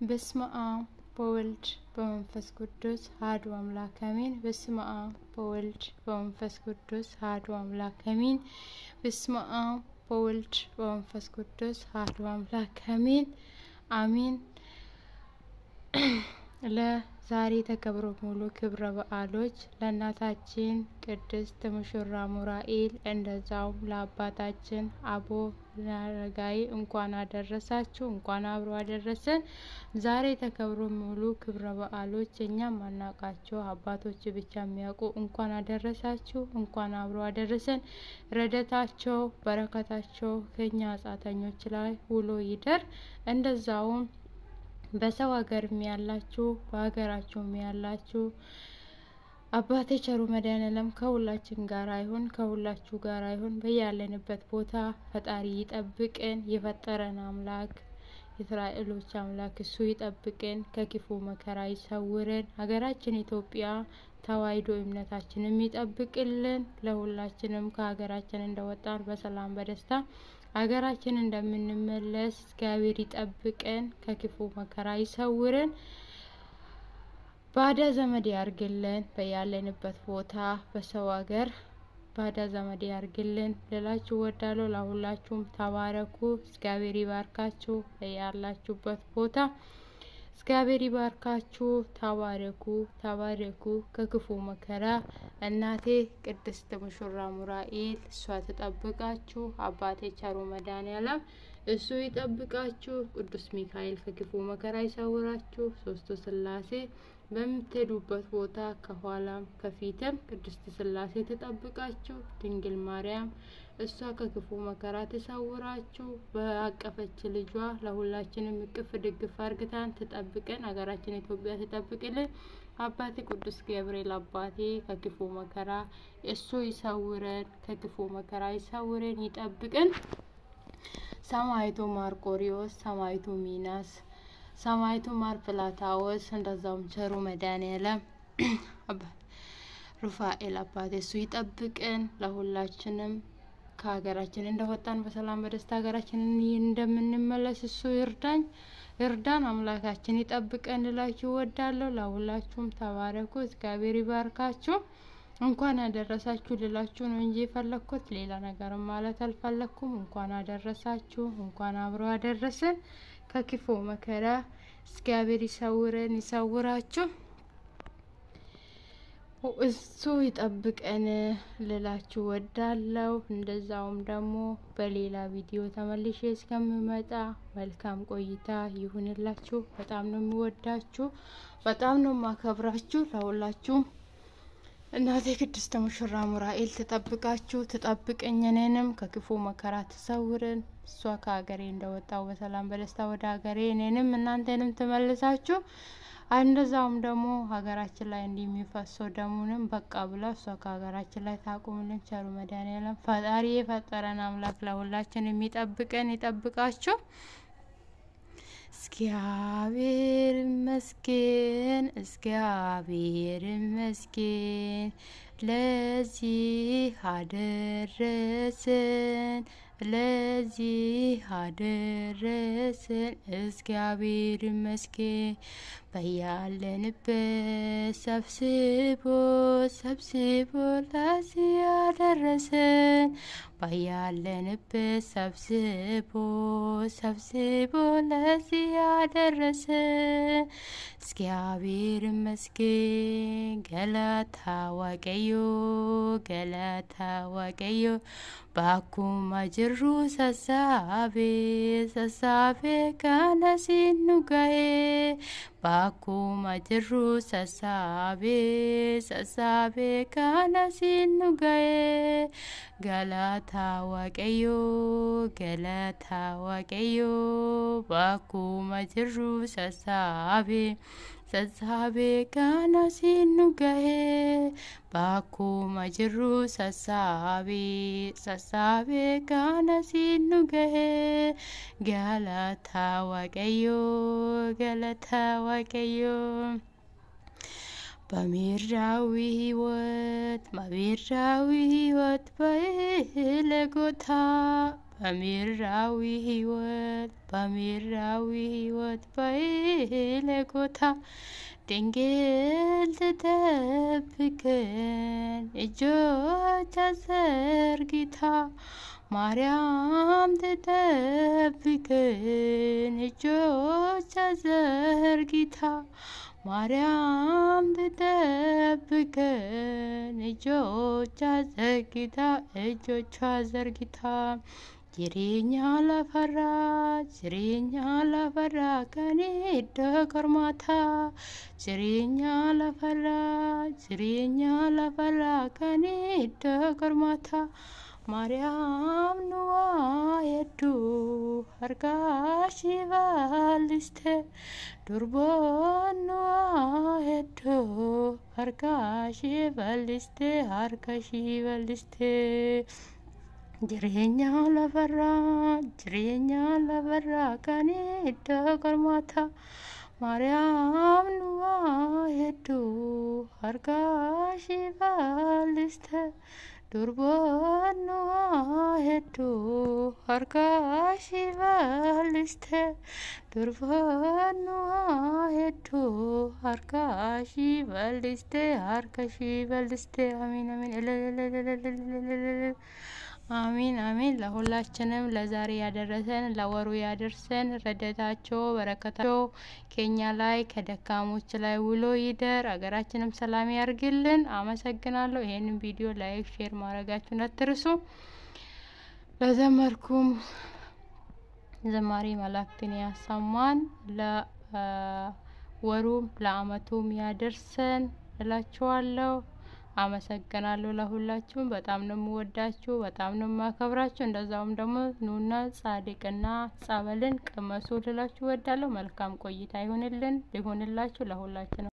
በስመ አብ ወወልድ ወመንፈስ ቅዱስ አሐዱ አምላክ አሜን። በስመ አብ ወወልድ ወመንፈስ ቅዱስ አሐዱ አምላክ አሜን። በስመ አብ ወወልድ ወመንፈስ ቅዱስ አሐዱ አምላክ አሜን አሜን። ለዛሬ ተከብሮ ሙሉ ክብረ በዓሎች ለእናታችን ቅድስት ሙሽራ ሙራኤል እንደዛውም ለአባታችን አቡነ አረጋዊ እንኳን አደረሳችሁ፣ እንኳን አብሮ አደረሰን። ዛሬ ተከብሮ ሙሉ ክብረ በዓሎች እኛም ማናቃቸው አባቶች ብቻ የሚያውቁ እንኳን አደረሳችሁ፣ እንኳን አብሮ አደረሰን። ረደታቸው በረከታቸው ከኛ ጻተኞች ላይ ውሎ ይደር። እንደዛውም በሰው ሀገር ያላችሁ በሀገራችሁ ያላችሁ አባቴ ቸሩ መድኃኔዓለም ከሁላችን ጋር አይሁን፣ ከሁላችሁ ጋር አይሁን። በያለንበት ቦታ ፈጣሪ ይጠብቀን። የፈጠረን አምላክ የእስራኤሎች አምላክ እሱ ይጠብቀን፣ ከክፉ መከራ ይሰውረን። ሀገራችን ኢትዮጵያ ተዋሕዶ እምነታችንን ይጠብቅልን። ለሁላችንም ከሀገራችን እንደወጣን በሰላም በደስታ ሀገራችን እንደምንመለስ እግዚአብሔር ይጠብቀን፣ ከክፉ መከራ ይሰውረን፣ ባዳ ዘመድ ያርግልን። በያለንበት ቦታ በሰው ሀገር ባዳ ዘመድ ያርግልን ልላችሁ ወዳለሁ። ለሁላችሁም ተባረኩ፣ እግዚአብሔር ይባርካችሁ። በያላችሁበት ቦታ እግዚአብሔር ይባርካችሁ። ተባረኩ ተባረኩ፣ ከክፉ መከራ እናቴ ቅድስት ሙሽራ ሙራኤል እሷ ተጠብቃችሁ። አባቴ ቸሩ መድኃኔዓለም እሱ ይጠብቃችሁ። ቅዱስ ሚካኤል ከክፉ መከራ ይሰውራችሁ። ሶስቱ ስላሴ በምትሄዱበት ቦታ ከኋላም ከፊትም ቅድስት ስላሴ ተጠብቃችሁ። ድንግል ማርያም እሷ ከክፉ መከራ ተሰውራችሁ። በአቀፈች ልጇ ለሁላችንም እቅፍ ድግፍ አርግታን ተጠብቀን ሀገራችን ኢትዮጵያ ተጠብቅልን። አባቴ ቅዱስ ገብርኤል አባቴ ከክፉ መከራ እሱ ይሰውረን፣ ከክፉ መከራ ይሰውረን ይጠብቀን። ሰማዕቱ ማርቆሪዎስ፣ ሰማዕቱ ሚናስ፣ ሰማዕቱ ማርፍላታዎስ እንደዛውም ቸሩ መድኃኔዓለም ሩፋኤል አባቴ እሱ ይጠብቀን። ለሁላችንም ከሀገራችን እንደወጣን በሰላም በደስታ ሀገራችንን እንደምንመለስ እሱ ይርዳን፣ አምላካችን ይጠብቀን ልላችሁ ወዳለሁ። ለሁላችሁም ተባረኩ፣ እግዚአብሔር ይባርካችሁ። እንኳን አደረሳችሁ ልላችሁ ነው እንጂ የፈለኩት ሌላ ነገር ማለት አልፈለኩም። እንኳን አደረሳችሁ፣ እንኳን አብሮ አደረሰን። ከክፉ መከራ እግዚአብሔር ይሰውረን ይሰውራችሁ፣ እሱ ይጠብቀን ልላችሁ ወዳለሁ። እንደዛውም ደግሞ በሌላ ቪዲዮ ተመልሼ እስከምመጣ መልካም ቆይታ ይሁንላችሁ። በጣም ነው የምወዳችሁ፣ በጣም ነው የማከብራችሁ። ለሁላችሁም እናቴ ቅድስት ሙሽራ ሙራኤል ተጠብቃችሁ ተጠብቀኝ፣ እኔንም ከክፉ መከራ ተሰውረን። እሷ ከሀገሬ እንደወጣው በሰላም በደስታ ወደ ሀገሬ እኔንም እናንተንም ተመልሳችሁ እንደዛውም ደግሞ ሀገራችን ላይ እንደሚፈሰው ደሙንም በቃ ብላ እሷ ከሀገራችን ላይ ታቁምልን። ቸሩ መድኃኔዓለም ፈጣሪ የፈጠረን አምላክ ለሁላችን የሚጠብቀን ይጠብቃችሁ። እግዚአብሔር ይመስገን፣ እግዚአብሔር ይመስገን፣ ለዚህ አደረሰን፣ ለዚህ አደረሰን። እግዚአብሔር ይመስገን። በያለንበት ሰብስቦ ሰብስቦ ለዚህ ያደረሰን፣ በያለንበት ሰብስቦ ሰብስቦ ለዚህ ያደረሰን። እግዚአብሔር ይመስገን። ገለታ ዋቀዮ ገለታ ዋቀዮ ባኩማ ጅሩ ሰሳቤ ሰሳቤ ካነሲኑ ጋዬ ባኩማ ጅሩ ሰሳቤ ሰሳቤ ካነሲኑ ጋዬ ገለታ ዋቀዮ ገለታ ዋቀዮ ባኩማ ጅሩ ሰሳቤ ሰሳቤ ካነሲኑ ጋዬ ባኩማ ጅሩ ሰሳቤ ሰሳቤ ካነሲኑ ጋዬ ገለታ ዋቀዮ ገለታ ዋቀዮ በምድራዊ ሕይወት በምድራዊ ሕይወት በለጎታ በምድራዊ ሕይወት በይለጎታ ድንግል ትጠብቀን እጆቿ ዘርግታ ማርያም ትጠብቀን እጆቿ ዘርግታ ማርያም ትጠብቀን እጆቿ ዘርግታ ጅሬኛ ላፈራ ከኔ ደቆርማታ ጅሬኛ ላፈራ ከኔ ደቆርማታ ማርያም ኑዋ የዱ አርጋሽ ባልስተ ዱርቦ ኑዋ የዱ አርጋሽ ባልስተ ጅሬኛ ላፈራ ከኔ ደቆርማታ ማርያም ኑዋ የዱ አርጋሽ ባልስተ ዱርቦ ኑዋ የዱ አርጋሽ ባልስተ ዱርቦ ኑዋ የዱ አርጋሽ ባልስተ አሚን አሚን አሚን። ለሁላችንም ለዛሬ ያደረሰን ለወሩ ያደርሰን። ረድኤታቸው በረከታቸው ከኛ ላይ ከደካሞች ላይ ውሎ ይደር። አገራችንም ሰላም ያርግልን። አመሰግናለሁ። ይሄንን ቪዲዮ ላይክ ሼር ማድረጋችሁን አትርሱ። ለዘመርኩም ዘማሪ መላእክትን ያሰማን ለወሩም ለአመቱም ያደርሰን እላችኋለሁ። አመሰግናለሁ ለሁላችሁም። በጣም ነው የምወዳችሁ፣ በጣም ነው የማከብራችሁ። እንደዛውም ደግሞ ኑና ጻድቅና ጸበልን ቅመሱ ልላችሁ እወዳለሁ። መልካም ቆይታ ይሁንላችሁ ለሁላችንም።